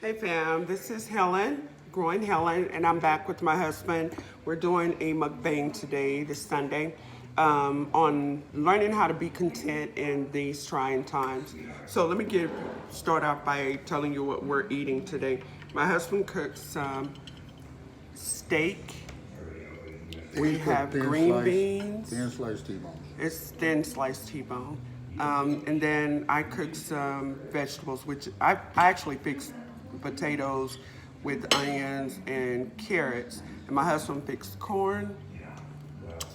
Hey fam, this is Helen, Growing Helen, and I'm back with my husband. We're doing a mukbang today, this Sunday, on learning how to be content in these trying times. So let me start out by telling you what we're eating today. My husband cooks some steak. We We cook have green beans. thin sliced T-bone. It's thin sliced T-bone. And then I cook some vegetables, which I actually fix potatoes with onions and carrots. And my husband fixed corn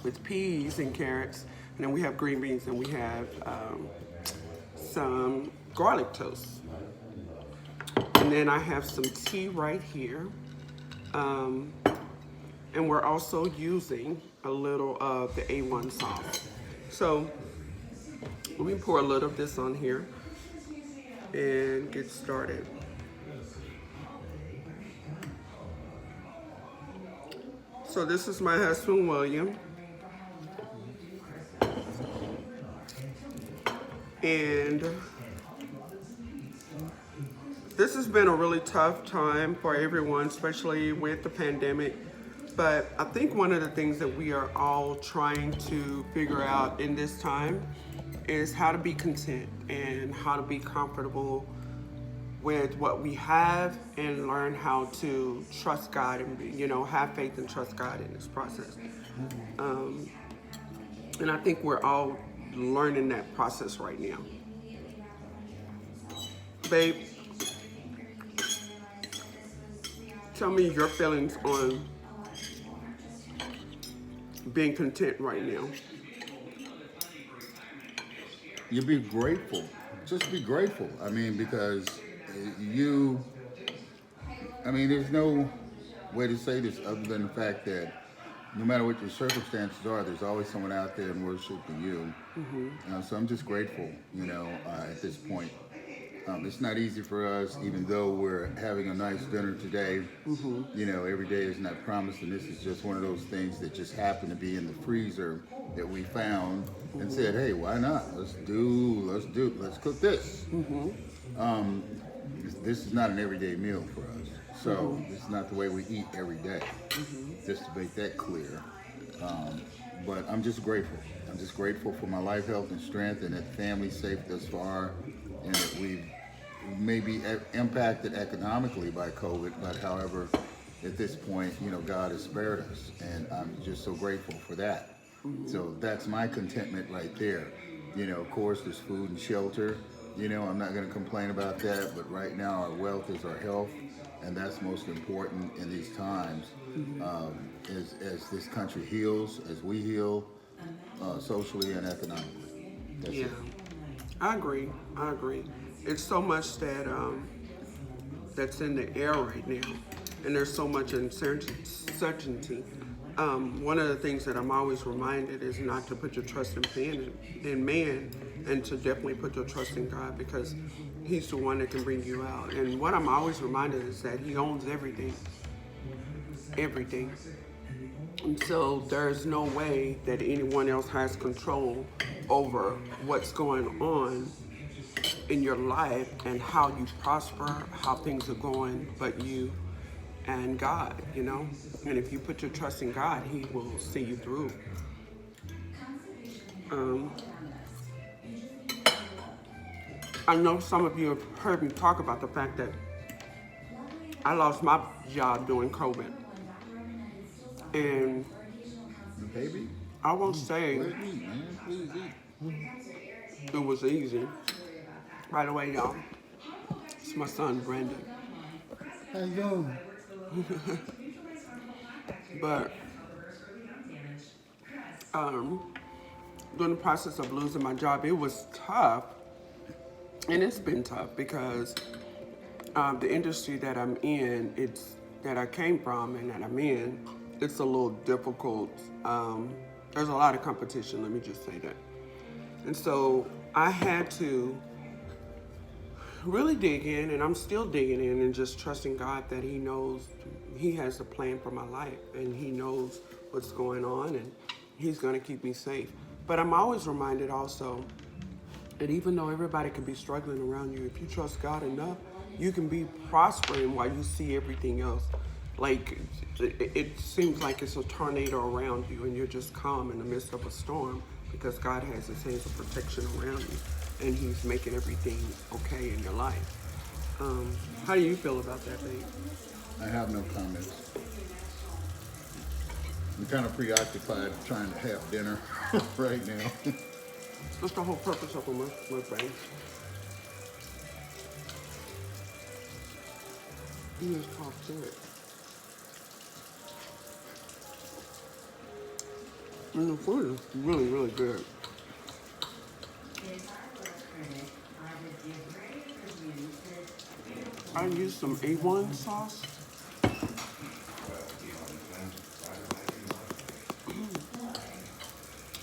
with peas and carrots. And then we have green beans and we have some garlic toast. And then I have some tea right here. And we're also using a little of the A1 sauce. So let me pour a little of this on here and get started. So this is my husband, William. And this has been a really tough time for everyone, especially with the pandemic. But I think one of the things that we are all trying to figure out in this time is how to be content and how to be comfortable with what we have and learn how to trust God and have faith and trust God in this process. And I think we're all learning that process right now. Babe, tell me your feelings on being content right now. You be grateful. Just be grateful. I mean, because there's no way to say this other than the fact that no matter what your circumstances are, there's always someone out there in worship than you. So I'm just grateful, at this point. It's not easy for us, even though we're having a nice dinner today. Every day is not promised, and this is just one of those things that just happened to be in the freezer that we found and said, hey, why not? Let's cook this. This is not an everyday meal for us. So this is not the way we eat every day, just to make that clear. But I'm just grateful. I'm just grateful for my life, health, and strength, and that the family's safe thus far, and that we've maybe impacted economically by COVID, but however, at this point, God has spared us, and I'm just so grateful for that. So that's my contentment right there. Of course, there's food and shelter. I'm not going to complain about that, but right now our wealth is our health, and that's most important in these times. As this country heals, as we heal, socially and economically. That's Yeah, it. I agree. It's so much that that's in the air right now, and there's so much uncertainty. One of the things that I'm always reminded is not to put your trust in man, and to definitely put your trust in God, because He's the one that can bring you out. And what I'm always reminded is that He owns everything. And so there's no way that anyone else has control over what's going on in your life and how you prosper, how things are going, but you and God, And if you put your trust in God, He will see you through. I know some of you have heard me talk about the fact that I lost my job during COVID. And Baby, I won't say let me eat, man. Please eat. it was easy. By the way, y'all, it's my son, Brandon. How you doing? But during the process of losing my job, it was tough. And it's been tough because the industry that I'm in, that I came from and that I'm in, it's a little difficult. There's a lot of competition, let me just say that. And so I had to really dig in, and I'm still digging in and just trusting God that He knows, He has a plan for my life, and He knows what's going on, and He's going to keep me safe. But I'm always reminded also that even though everybody can be struggling around you, if you trust God enough, you can be prospering while you see everything else. Like it seems like it's a tornado around you, and you're just calm in the midst of a storm because God has His hands of protection around you, and He's making everything okay in your life. How do you feel about that, babe? I have no comments. I'm kind of preoccupied trying to have dinner right now. That's the whole purpose of a mukbang. You just talk to it. And the food is really, really good. I used some A1 sauce.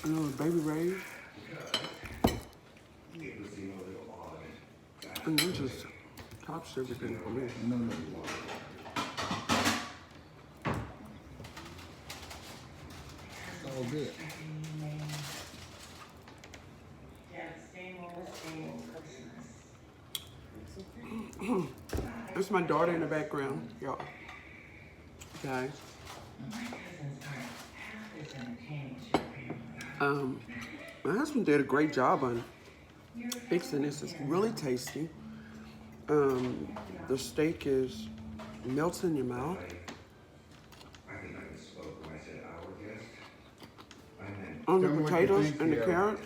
And a little baby Ray. And then just tops everything for me. No. It's all good. That's my daughter in the background, y'all. Guys. My husband did a great job on fixing this. It's really tasty. The steak is melts in your mouth. On the potatoes and the carrots,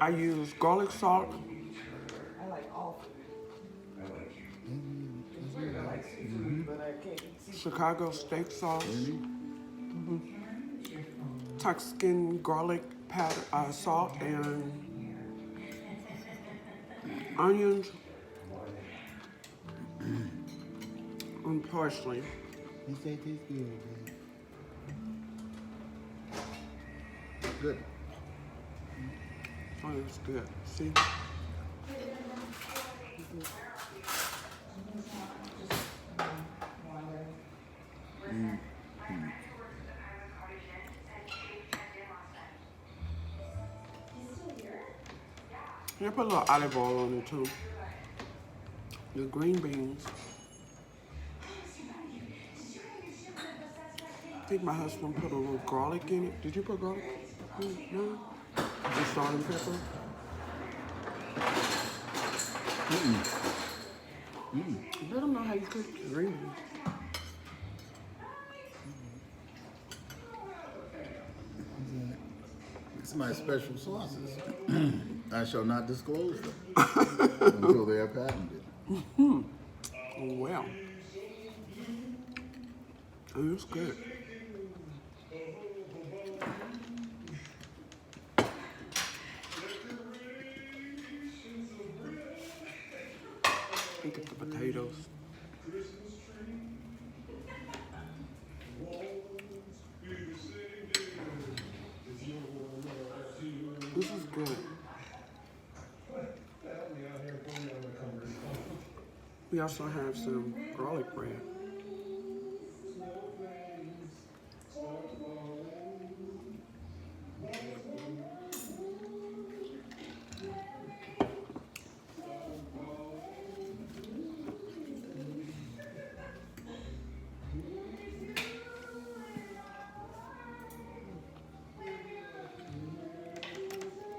I use garlic salt, Chicago steak sauce, Tuscan garlic powder, salt, and onions and parsley. You say this good, babe. Good. Oh, it's good. See? I put a little olive oil on it too. The green beans. I think my husband put a little garlic in it. Did you put garlic? No? Just salt and pepper? Let them know how you cook the green beans. It's my special sauces. I shall not disclose them until they are patented. Oh, well. Oh, it's good. Look at the potatoes. This is good. We also have some garlic bread.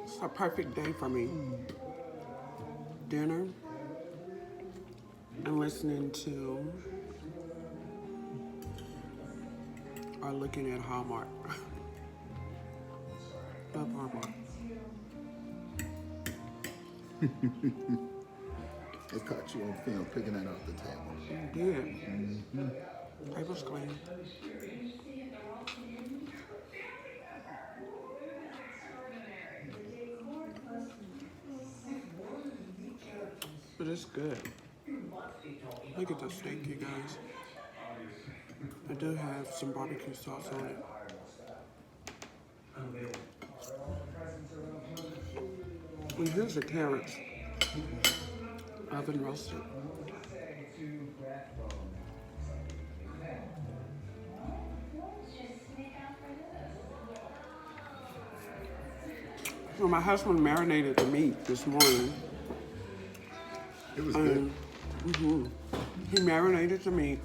It's a perfect day for me. Dinner and listening to or looking at Hallmark. Love Hallmark. They caught you on film picking that off the table. You did. Paper's clean. But it's good. Look at the steak, you guys. I do have some barbecue sauce on it. And here's the carrots. Oven roasted. So my husband marinated the meat this morning. It was good. He marinated the meat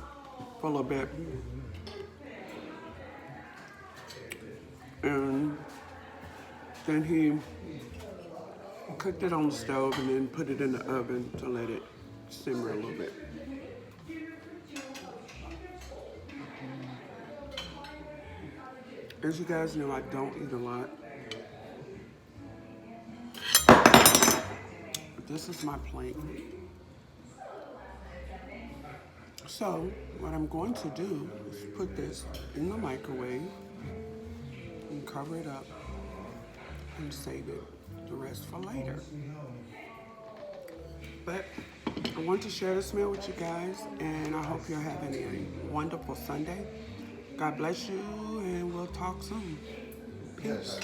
for a little bit. And then he cooked it on the stove and then put it in the oven to let it simmer a little bit. As you guys know, I don't eat a lot. This is my plate. So, what I'm going to do is put this in the microwave and cover it up and save it the rest for later. But I want to share this meal with you guys, and I hope you're having a wonderful Sunday. God bless you, and we'll talk soon. Peace.